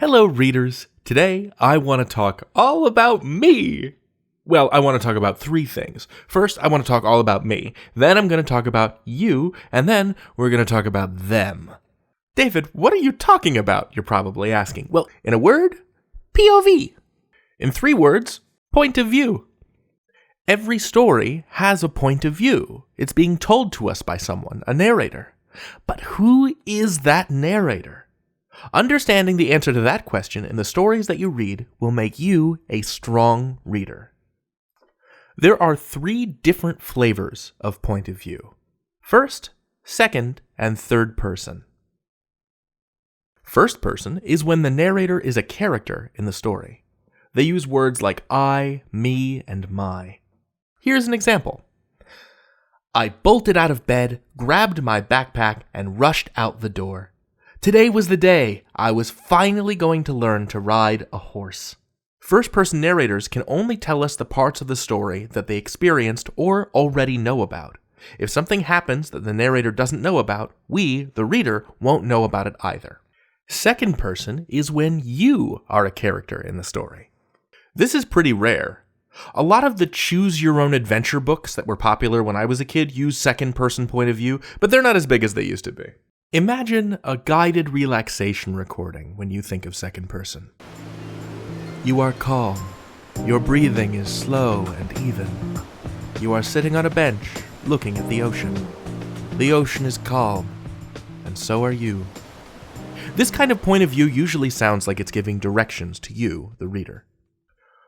Hello, readers. Today, I want to talk all about me. Well, I want to talk about three things. First, I want to talk all about me. Then I'm going to talk about you. And then we're going to talk about them. David, what are you talking about? You're probably asking. Well, in a word, POV. In 3 words, point of view. Every story has a point of view. It's being told to us by someone, a narrator. But who is that narrator? Understanding the answer to that question in the stories that you read will make you a strong reader. There are 3 different flavors of point of view. First, second, and third person. First person is when the narrator is a character in the story. They use words like I, me, and my. Here's an example. I bolted out of bed, grabbed my backpack, and rushed out the door. Today was the day I was finally going to learn to ride a horse. First-person narrators can only tell us the parts of the story that they experienced or already know about. If something happens that the narrator doesn't know about, we, the reader, won't know about it either. Second person is when you are a character in the story. This is pretty rare. A lot of the choose-your-own-adventure books that were popular when I was a kid use second-person point of view, but they're not as big as they used to be. Imagine a guided relaxation recording when you think of second person. You are calm. Your breathing is slow and even. You are sitting on a bench, looking at the ocean. The ocean is calm, and so are you. This kind of point of view usually sounds like it's giving directions to you, the reader.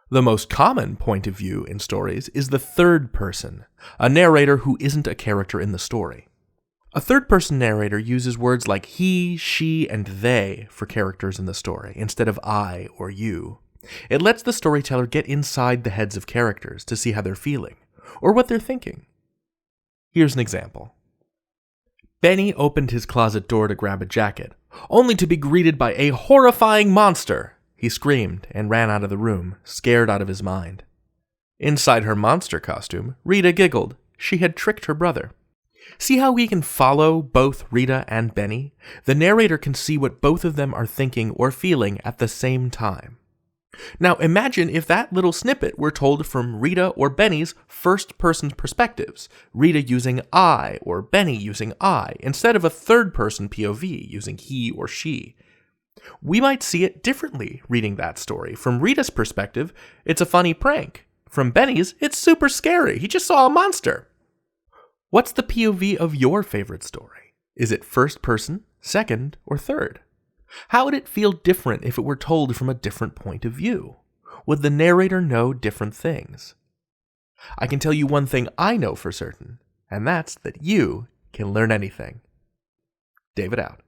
The most common point of view in stories is the third person, a narrator who isn't a character in the story. A third-person narrator uses words like he, she, and they for characters in the story, instead of I or you. It lets the storyteller get inside the heads of characters to see how they're feeling, or what they're thinking. Here's an example. Benny opened his closet door to grab a jacket, only to be greeted by a horrifying monster. He screamed and ran out of the room, scared out of his mind. Inside her monster costume, Rita giggled. She had tricked her brother. See how we can follow both Rita and Benny? The narrator can see what both of them are thinking or feeling at the same time. Now imagine if that little snippet were told from Rita or Benny's first-person perspectives, Rita using I or Benny using I, instead of a third-person POV using he or she. We might see it differently reading that story. From Rita's perspective, it's a funny prank. From Benny's, it's super scary. He just saw a monster. What's the POV of your favorite story? Is it first person, second, or third? How would it feel different if it were told from a different point of view? Would the narrator know different things? I can tell you one thing I know for certain, and that's that you can learn anything. David out.